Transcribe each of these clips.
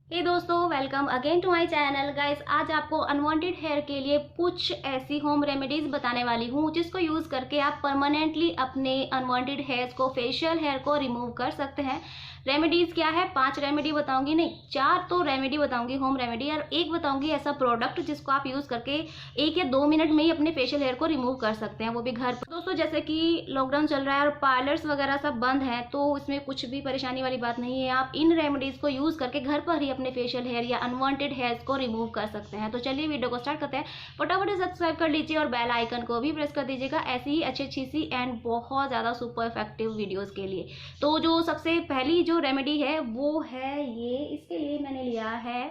हे दोस्तों, welcome again to my channel. Guys, आज आपको अनवांटेड हेयर के लिए कुछ ऐसी होम रेमेडीज बताने वाली हूँ जिसको यूज करके आप परमानेंटली अपने अनवांटेड हेयर्स को, फेशियल हेयर को रिमूव कर सकते हैं। रेमेडीज क्या है? 5 रेमेडी बताऊंगी, नहीं 4 तो रेमेडी बताऊंगी, होम रेमेडी, और एक बताऊंगी ऐसा प्रोडक्ट जिसको आप यूज करके 1 या 2 मिनट में ही अपने फेशियल हेयर को रिमूव कर सकते हैं, वो भी घर पर। दोस्तों, जैसे कि लॉकडाउन चल रहा है और पार्लर्स वगैरह सब बंद है, तो इसमें कुछ भी परेशानी वाली बात नहीं है। आप इन रेमेडीज को यूज करके घर पर ही अपने फेशियल हेयर या अनवांटेड हेयर्स को रिमूव कर सकते हैं। तो चलिए वीडियो को स्टार्ट करते हैं। फटाफट सब्सक्राइब कर लीजिए और बेल आइकन को भी प्रेस कर दीजिएगा ऐसी ही अच्छी सी एंड बहुत ज़्यादा सुपर इफेक्टिव वीडियोज़ के लिए। तो जो सबसे पहली जो रेमेडी है वो है ये। इसके लिए मैंने लिया है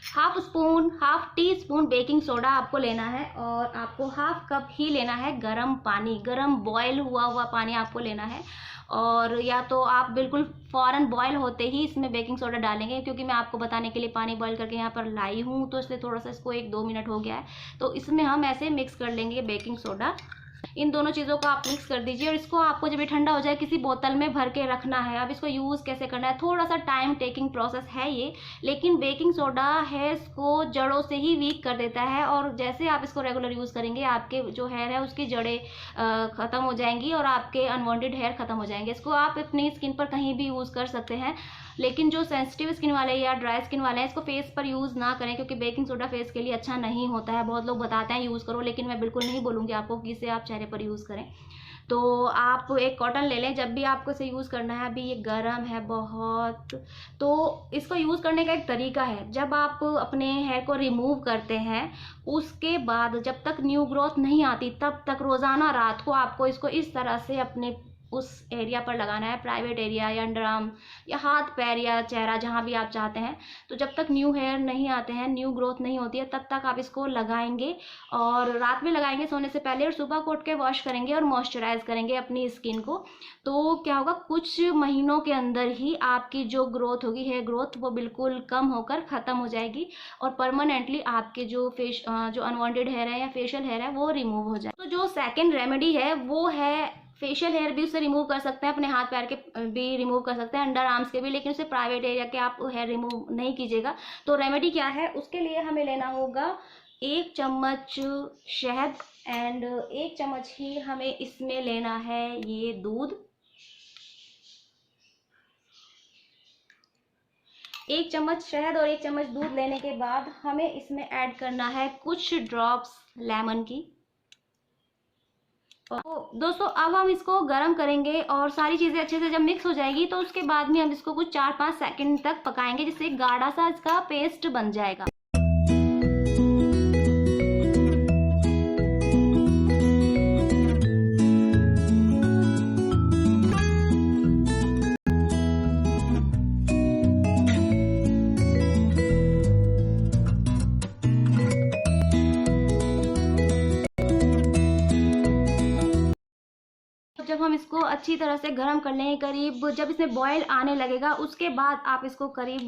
half tea spoon baking soda आपको लेना है, और आपको हाफ कप ही लेना है गर्म पानी, गर्म बॉयल हुआ पानी आपको लेना है। और या तो आप बिल्कुल फौरन बॉयल होते ही इसमें बेकिंग सोडा डालेंगे, क्योंकि मैं आपको बताने के लिए पानी बॉयल करके यहाँ पर लाई हूँ, तो इसलिए थोड़ा सा इसको 1-2 मिनट हो गया है। तो इसमें हम ऐसे मिक्स कर लेंगे बेकिंग सोडा। इन दोनों चीज़ों को आप मिक्स कर दीजिए, और इसको आपको जब ये ठंडा हो जाए किसी बोतल में भर के रखना है। अब इसको यूज़ कैसे करना है, थोड़ा सा टाइम टेकिंग प्रोसेस है ये, लेकिन बेकिंग सोडा हेयर्स को जड़ों से ही वीक कर देता है। और जैसे आप इसको रेगुलर यूज़ करेंगे, आपके जो हेयर है उसकी जड़ें ख़त्म हो जाएंगी और आपके अनवांटेड हेयर ख़त्म हो जाएंगे। इसको आप अपनी स्किन पर कहीं भी यूज़ कर सकते हैं, लेकिन जो सेंसिटिव स्किन वाले या ड्राई स्किन वाले हैं इसको फेस पर यूज़ ना करें, क्योंकि बेकिंग सोडा फेस के लिए अच्छा नहीं होता है। बहुत लोग बताते हैं यूज़ करो, लेकिन मैं बिल्कुल नहीं बोलूँगी आपको कि इसे आप चेहरे पर यूज़ करें। तो आप एक कॉटन ले लें जब भी आपको इसे यूज़ करना है। अभी ये गर्म है बहुत, तो इसको यूज़ करने का एक तरीका है। जब आप अपने हेयर को रिमूव करते हैं, उसके बाद जब तक न्यू ग्रोथ नहीं आती तब तक रोज़ाना रात को आपको इसको इस तरह से अपने उस एरिया पर लगाना है, प्राइवेट एरिया या अंडर आर्म या हाथ पैर या चेहरा, जहाँ भी आप चाहते हैं। तो जब तक न्यू हेयर नहीं आते हैं, न्यू ग्रोथ नहीं होती है, तब तक आप इसको लगाएंगे। और रात में लगाएंगे सोने से पहले, और सुबह को उठ के वॉश करेंगे और मॉइस्चराइज करेंगे अपनी स्किन को। तो क्या होगा, कुछ महीनों के अंदर ही आपकी जो ग्रोथ होगी, हेयर ग्रोथ, वो बिल्कुल कम होकर ख़त्म हो जाएगी, और परमानेंटली आपके जो जो अनवांटेड हेयर है या फेशियल हेयर है वो रिमूव हो जाए। तो जो सेकेंड रेमेडी है वो है, फेशियल हेयर भी उससे रिमूव कर सकते हैं, अपने हाथ पैर के भी रिमूव कर सकते हैं, अंडर आर्म्स के भी, लेकिन उससे प्राइवेट एरिया के आप हेयर रिमूव नहीं कीजिएगा। तो रेमेडी क्या है, उसके लिए हमें लेना होगा 1 चम्मच शहद, एंड 1 चम्मच ही हमें इसमें लेना है ये दूध। 1 चम्मच शहद और 1 चम्मच दूध लेने के बाद हमें इसमें ऐड करना है कुछ ड्रॉप्स लेमन की। तो दोस्तों, अब हम इसको गर्म करेंगे, और सारी चीज़ें अच्छे से जब मिक्स हो जाएगी तो उसके बाद में हम इसको कुछ 4-5 सेकंड तक पकाएंगे, जिससे गाढ़ा सा इसका पेस्ट बन जाएगा। जब हम इसको अच्छी तरह से गर्म कर लेंगे, करीब जब इसमें बॉयल आने लगेगा, उसके बाद आप इसको करीब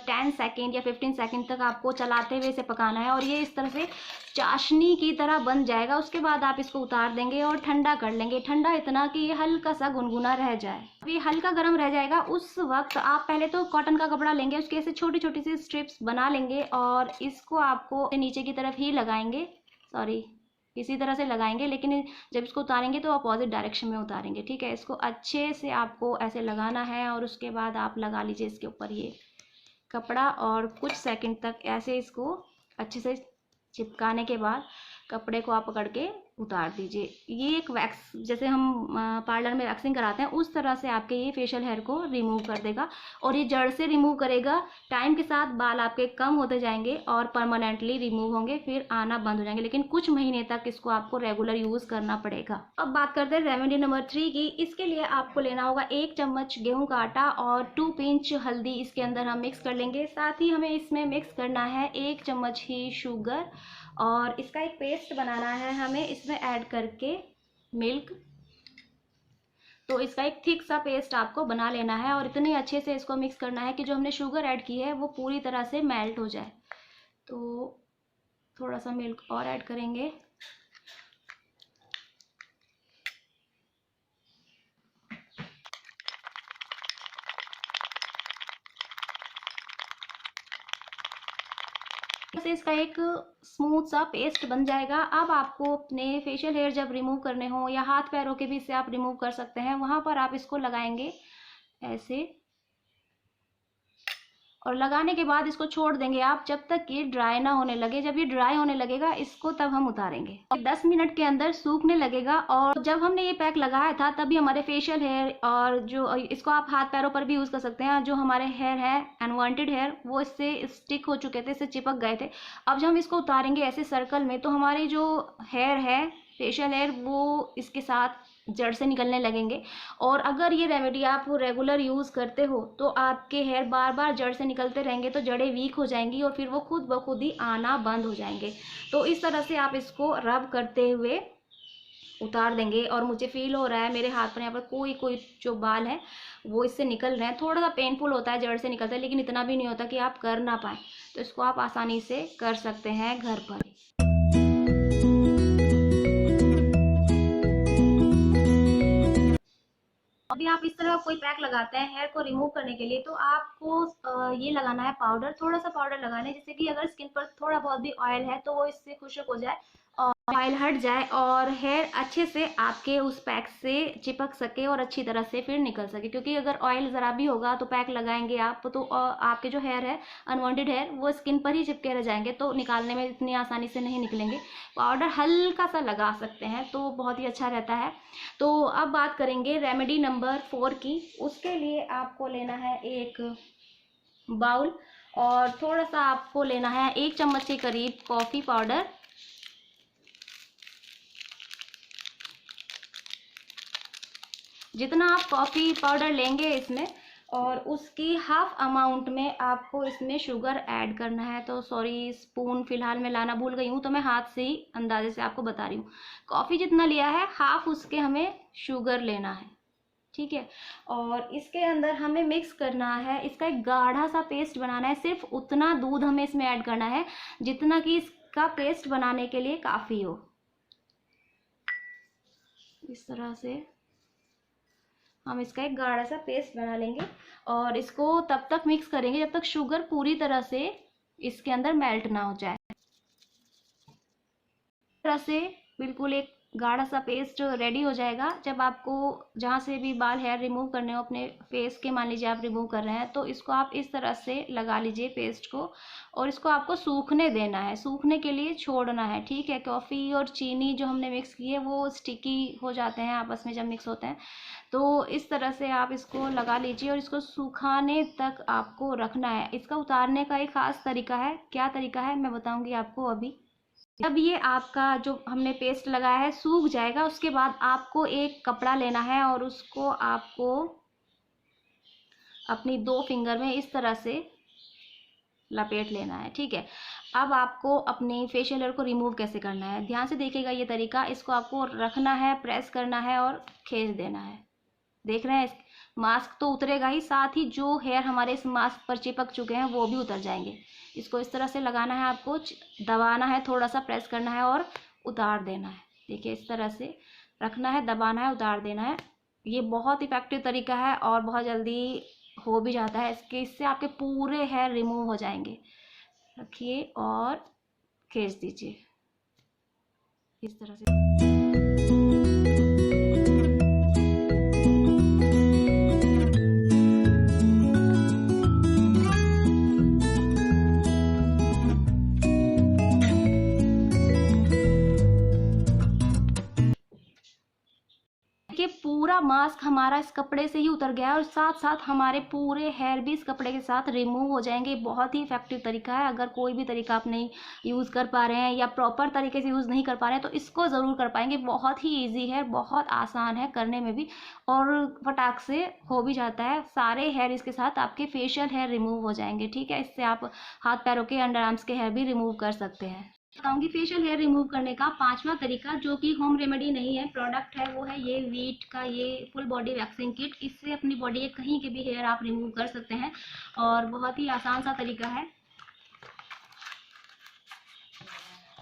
10 सेकेंड या 15 सेकेंड तक आपको चलाते हुए इसे पकाना है, और ये इस तरह से चाशनी की तरह बन जाएगा। उसके बाद आप इसको उतार देंगे और ठंडा कर लेंगे, ठंडा इतना कि ये हल्का सा गुनगुना रह जाए। ये हल्का गर्म रह जाएगा, उस वक्त आप पहले तो कॉटन का कपड़ा लेंगे, उसके ऐसे छोटी छोटी सी स्ट्रिप्स बना लेंगे, और इसको आपको नीचे की तरफ ही लगाएंगे, सॉरी इसी तरह से लगाएंगे, लेकिन जब इसको उतारेंगे तो अपोजिट डायरेक्शन में उतारेंगे, ठीक है। इसको अच्छे से आपको ऐसे लगाना है, और उसके बाद आप लगा लीजिए इसके ऊपर ये कपड़ा, और कुछ सेकंड तक ऐसे इसको अच्छे से चिपकाने के बाद कपड़े को आप पकड़ के उतार दीजिए। ये एक वैक्स, जैसे हम पार्लर में वैक्सिंग कराते हैं, उस तरह से आपके ये फेशियल हेयर को रिमूव कर देगा, और ये जड़ से रिमूव करेगा। टाइम के साथ बाल आपके कम होते जाएंगे और परमानेंटली रिमूव होंगे, फिर आना बंद हो जाएंगे, लेकिन कुछ महीने तक इसको आपको रेगुलर यूज़ करना पड़ेगा। अब बात करते हैं रेमेडी नंबर 3 की। इसके लिए आपको लेना होगा 1 चम्मच गेहूं का आटा और 2 पिंच हल्दी, इसके अंदर हम मिक्स कर लेंगे। साथ ही हमें इसमें मिक्स करना है 1 चम्मच ही शुगर, और इसका एक पेस्ट बनाना है हमें इसमें ऐड करके मिल्क। तो इसका एक थिक सा पेस्ट आपको बना लेना है, और इतने अच्छे से इसको मिक्स करना है कि जो हमने शुगर ऐड की है वो पूरी तरह से मेल्ट हो जाए। तो थोड़ा सा मिल्क और ऐड करेंगे, से इसका एक स्मूथ सा पेस्ट बन जाएगा। अब आपको अपने फेशियल हेयर जब रिमूव करने हो या हाथ पैरों के भी इससे आप रिमूव कर सकते हैं, वहां पर आप इसको लगाएंगे ऐसे, और लगाने के बाद इसको छोड़ देंगे आप जब तक ये ड्राई ना होने लगे। जब ये ड्राई होने लगेगा इसको तब हम उतारेंगे और 10 मिनट के अंदर सूखने लगेगा। और जब हमने ये पैक लगाया था तभी हमारे फेशियल हेयर, और जो इसको आप हाथ पैरों पर भी यूज़ कर सकते हैं, जो हमारे हेयर है अनवांटेड हेयर वो इससे स्टिक हो चुके थे, इससे चिपक गए थे। अब जब हम इसको उतारेंगे ऐसे सर्कल में तो हमारे जो हेयर है फेशियल हेयर वो इसके साथ जड़ से निकलने लगेंगे। और अगर ये रेमेडी आप रेगुलर यूज़ करते हो तो आपके हेयर बार बार जड़ से निकलते रहेंगे तो जड़ें वीक हो जाएंगी और फिर वो खुद ब खुद ही आना बंद हो जाएंगे। तो इस तरह से आप इसको रब करते हुए उतार देंगे। और मुझे फील हो रहा है मेरे हाथ पर यहाँ पर कोई कोई जो बाल है वो इससे निकल रहे हैं। थोड़ा सा पेनफुल होता है जड़ से निकलता है, लेकिन इतना भी नहीं होता कि आप कर ना पाएँ। तो इसको आप आसानी से कर सकते हैं घर पर। अभी आप इस तरह कोई पैक लगाते हैं हेयर को रिमूव करने के लिए तो आपको ये लगाना है पाउडर, थोड़ा सा पाउडर लगाना है, जिससे कि अगर स्किन पर थोड़ा बहुत भी ऑयल है तो वो इससे खुश्क हो जाए और ऑयल हट जाए और हेयर अच्छे से आपके उस पैक से चिपक सके और अच्छी तरह से फिर निकल सके। क्योंकि अगर ऑयल ज़रा भी होगा तो पैक लगाएंगे आप तो आपके जो हेयर है अनवांटेड हेयर वो स्किन पर ही चिपके रह जाएंगे, तो निकालने में इतनी आसानी से नहीं निकलेंगे। पाउडर हल्का सा लगा सकते हैं तो बहुत ही अच्छा रहता है। तो अब बात करेंगे रेमेडी नंबर 4 की। उसके लिए आपको लेना है एक बाउल और थोड़ा सा आपको लेना है 1 चम्मच के करीब कॉफ़ी पाउडर। जितना आप कॉफ़ी पाउडर लेंगे इसमें और उसकी हाफ अमाउंट में आपको इसमें शुगर ऐड करना है। तो सॉरी स्पून फ़िलहाल मैं लाना भूल गई हूँ तो मैं हाथ से ही अंदाजे से आपको बता रही हूँ। कॉफ़ी जितना लिया है हाफ उसके हमें शुगर लेना है, ठीक है। और इसके अंदर हमें मिक्स करना है, इसका एक गाढ़ा सा पेस्ट बनाना है। सिर्फ उतना दूध हमें इसमें ऐड करना है जितना कि इसका पेस्ट बनाने के लिए काफ़ी हो। इस तरह से हम इसका एक गाढ़ा सा पेस्ट बना लेंगे और इसको तब तक मिक्स करेंगे जब तक शुगर पूरी तरह से इसके अंदर मेल्ट ना हो जाए। इस तरह से बिल्कुल एक गाढ़ा सा पेस्ट रेडी हो जाएगा। जब आपको जहाँ से भी बाल हेयर रिमूव करने हो अपने फेस के, मान लीजिए आप रिमूव कर रहे हैं, तो इसको आप इस तरह से लगा लीजिए पेस्ट को और इसको आपको सूखने देना है, सूखने के लिए छोड़ना है, ठीक है। कॉफ़ी और चीनी जो हमने मिक्स की है वो स्टिकी हो जाते हैं आपस में जब मिक्स होते हैं। तो इस तरह से आप इसको लगा लीजिए और इसको सुखाने तक आपको रखना है। इसका उतारने का एक ख़ास तरीका है, क्या तरीका है मैं बताऊंगी आपको अभी। जब ये आपका जो हमने पेस्ट लगाया है सूख जाएगा उसके बाद आपको एक कपड़ा लेना है और उसको आपको अपनी 2 फिंगर में इस तरह से लपेट लेना है, ठीक है। अब आपको अपनी फेशियल हेयर को रिमूव कैसे करना है ध्यान से देखिएगा ये तरीका। इसको आपको रखना है, प्रेस करना है और खींच देना है। देख रहे हैं मास्क तो उतरेगा ही, साथ ही जो हेयर हमारे इस मास्क पर चिपक चुके हैं वो भी उतर जाएंगे। इसको इस तरह से लगाना है, आपको दबाना है, थोड़ा सा प्रेस करना है और उतार देना है। देखिए इस तरह से रखना है, दबाना है, उतार देना है। ये बहुत इफेक्टिव तरीका है और बहुत जल्दी हो भी जाता है। इससे आपके पूरे हेयर रिमूव हो जाएंगे। रखिए और खींच दीजिए इस तरह से। पूरा मास्क हमारा इस कपड़े से ही उतर गया है और साथ साथ हमारे पूरे हेयर भी इस कपड़े के साथ रिमूव हो जाएंगे। बहुत ही इफेक्टिव तरीका है। अगर कोई भी तरीका आप नहीं यूज़ कर पा रहे हैं या प्रॉपर तरीके से यूज़ नहीं कर पा रहे हैं तो इसको ज़रूर कर पाएंगे। बहुत ही ईजी है, बहुत आसान है करने में भी और फटाक से हो भी जाता है। सारे हेयर इसके साथ आपके फेशियल हेयर रिमूव हो जाएंगे, ठीक है। इससे आप हाथ पैरों के, अंडर आर्म्स के हेयर भी रिमूव कर सकते हैं। बताऊंगी फेशियल हेयर रिमूव करने का 5वां तरीका, जो कि होम रेमेडी नहीं है, प्रोडक्ट है। वो है ये वीट का ये फुल बॉडी वैक्सिंग किट। इससे अपनी बॉडी के कहीं के भी हेयर आप रिमूव कर सकते हैं और बहुत ही आसान सा तरीका है।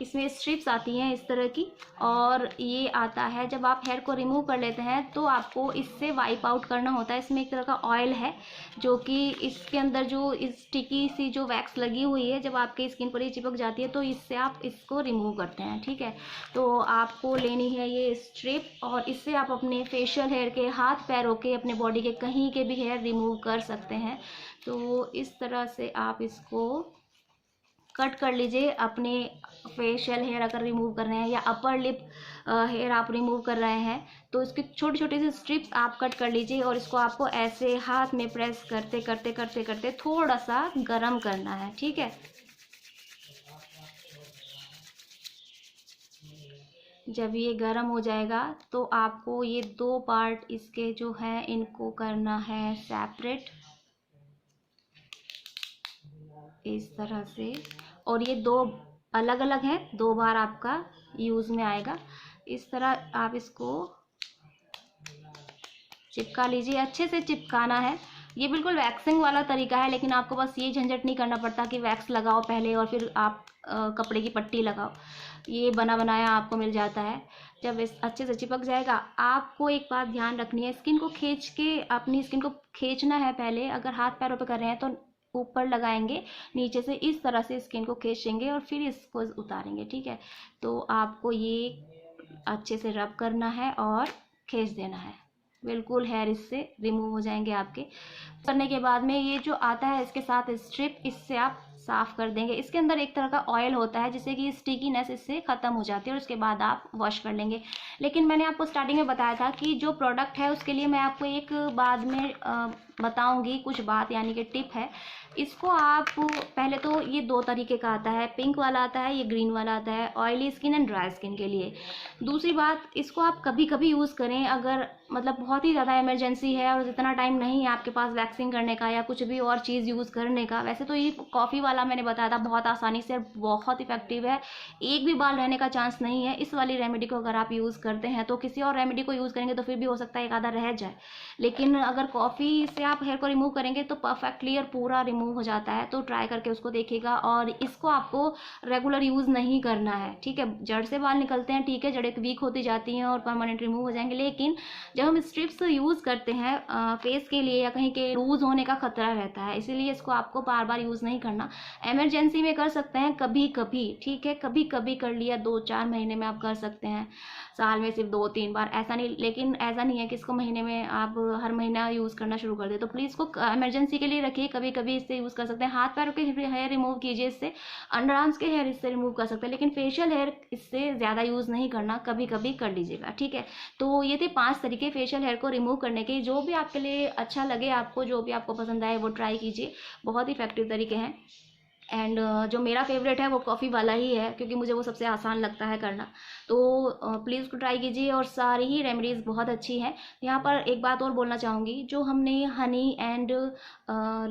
इसमें स्ट्रिप्स आती हैं इस तरह की, और ये आता है जब आप हेयर को रिमूव कर लेते हैं तो आपको इससे वाइप आउट करना होता है। इसमें एक तरह का ऑयल है जो कि इसके अंदर जो स्टिकी सी जो वैक्स लगी हुई है, जब आपके स्किन पर ये चिपक जाती है तो इससे आप इसको रिमूव करते हैं, ठीक है। तो आपको लेनी है ये स्ट्रिप, और इससे आप अपने फेशियल हेयर के, हाथ पैरों के, अपने बॉडी के कहीं के भी हेयर रिमूव कर सकते हैं। तो इस तरह से आप इसको कट कर लीजिए। अपने फेशियल हेयर अगर रिमूव कर रहे हैं या अपर लिप हेयर आप रिमूव कर रहे हैं तो इसकी छोटी छोटी सी स्ट्रिप्स आप कट कर लीजिए, और इसको आपको ऐसे हाथ में प्रेस करते करते करते करते थोड़ा सा गरम करना है, ठीक है। जब ये गरम हो जाएगा तो आपको ये 2 पार्ट इसके जो है इनको करना है सेपरेट, इस तरह से। और ये 2 अलग अलग हैं, 2 बार आपका यूज़ में आएगा। इस तरह आप इसको चिपका लीजिए, अच्छे से चिपकाना है। ये बिल्कुल वैक्सिंग वाला तरीका है, लेकिन आपको बस ये झंझट नहीं करना पड़ता कि वैक्स लगाओ पहले और फिर आप कपड़े की पट्टी लगाओ। ये बना बनाया आपको मिल जाता है। जब इस अच्छे से चिपक जाएगा, आपको एक बात ध्यान रखनी है, स्किन को खींच के, अपनी स्किन को खींचना है पहले। अगर हाथ पैरों पे कर रहे हैं तो ऊपर लगाएंगे, नीचे से इस तरह से स्किन को खींचेंगे और फिर इसको उतारेंगे, ठीक है। तो आपको ये अच्छे से रब करना है और खींच देना है, बिल्कुल हेयर इससे रिमूव हो जाएंगे आपके। करने के बाद में ये जो आता है इसके साथ स्ट्रिप, इससे आप साफ़ कर देंगे। इसके अंदर एक तरह का ऑयल होता है जिससे कि स्टिकीनेस इससे ख़त्म हो जाती है, और उसके बाद आप वॉश कर लेंगे। लेकिन मैंने आपको स्टार्टिंग में बताया था कि जो प्रोडक्ट है उसके लिए मैं आपको एक बाद में बताऊंगी कुछ बात, यानी कि टिप है। इसको आप पहले तो ये 2 तरीके का आता है, पिंक वाला आता है, ये ग्रीन वाला आता है, oily skin and dry skin के लिए। दूसरी बात, इसको आप कभी कभी यूज़ करें अगर मतलब बहुत ही ज़्यादा इमरजेंसी है और इतना टाइम नहीं है आपके पास वैक्सिंग करने का या कुछ भी और चीज़ यूज़ करने का। वैसे तो ये कॉफ़ी वाला मैंने बताया था बहुत आसानी से, बहुत इफेक्टिव है, एक भी बाल रहने का चांस नहीं है। इस वाली रेमेडी को अगर आप यूज़ करते हैं तो किसी और रेमेडी को यूज़ करेंगे तो फिर भी हो सकता है एक आधा रह जाए, लेकिन अगर कॉफ़ी से आप हेयर को रिमूव करेंगे तो परफेक्टली और पूरा रिमूव हो जाता है। तो ट्राई करके उसको देखिएगा, और इसको आपको रेगुलर यूज़ नहीं करना है, ठीक है। जड़ से बाल निकलते हैं, ठीक है, जड़ें वीक होती जाती हैं और परमानेंट रिमूव हो जाएंगे, लेकिन जब हम स्ट्रिप्स यूज़ करते हैं फेस के लिए या कहीं के लूज होने का खतरा रहता है, इसीलिए इसको आपको बार बार यूज़ नहीं करना। इमरजेंसी में कर सकते हैं कभी कभी, ठीक है, कभी कभी कर लिया, 2-4 महीने में आप कर सकते हैं, साल में सिर्फ 2-3 बार, ऐसा नहीं। लेकिन ऐसा नहीं है कि इसको महीने में आप हर महीना यूज़ करना शुरू कर दे। तो प्लीज़ इसको इमरजेंसी के लिए रखिए, कभी कभी इससे यूज़ कर सकते हैं। हाथ पैरों के हेयर रिमूव कीजिए इससे, अंडर आर्म्स के हेयर इससे रिमूव कर सकते हैं, लेकिन फेशियल हेयर इससे ज़्यादा यूज़ नहीं करना, कभी कभी कर लीजिएगा, ठीक है। तो ये थे 5 तरीके फेशियल हेयर को रिमूव करने के। जो भी आपके लिए अच्छा लगे, आपको जो भी आपको पसंद आए वो ट्राई कीजिए, बहुत इफेक्टिव तरीके हैं। एंड जो मेरा फेवरेट है वो कॉफ़ी वाला ही है, क्योंकि मुझे वो सबसे आसान लगता है करना। तो प्लीज़ उसको ट्राई कीजिए, और सारी ही रेमेडीज़ बहुत अच्छी हैं। यहाँ पर एक बात और बोलना चाहूँगी, जो हमने honey and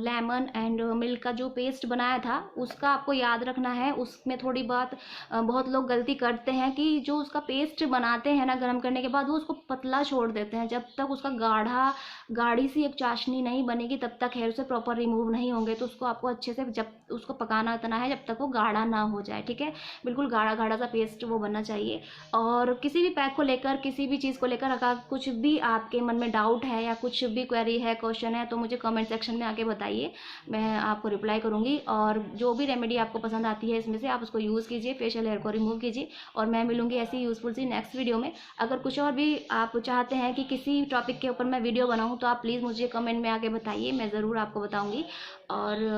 lemon and milk का जो पेस्ट बनाया था उसका आपको याद रखना है। उसमें थोड़ी बात बहुत लोग गलती करते हैं कि जो उसका पेस्ट बनाते हैं ना गर्म करने के बाद, वो उसको पतला छोड़ देते हैं। जब तक उसका गाढ़ी सी एक चाशनी नहीं बनेगी तब तक हेयर से प्रॉपर रिमूव नहीं होंगे। तो उसको आपको अच्छे से जब उसको पकाना इतना है जब तक वो गाढ़ा ना हो जाए, ठीक है। बिल्कुल गाढ़ा गाढ़ा सा पेस्ट वो बनना चाहिए। और किसी भी पैक को लेकर, किसी भी चीज़ को लेकर अगर कुछ भी आपके मन में डाउट है या कुछ भी क्वेरी है, क्वेश्चन है, तो मुझे कमेंट सेक्शन में आके बताइए, मैं आपको रिप्लाई करूँगी। और जो भी रेमेडी आपको पसंद आती है इसमें से आप उसको यूज़ कीजिए, फेशियल हेयर को रिमूव कीजिए। और मैं मिलूँगी ऐसी यूज़फुल सी नेक्स्ट वीडियो में। अगर कुछ और भी आप चाहते हैं कि किसी टॉपिक के ऊपर मैं वीडियो बनाऊँ तो आप प्लीज़ मुझे कमेंट में आके बताइए, मैं ज़रूर आपको बताऊँगी। और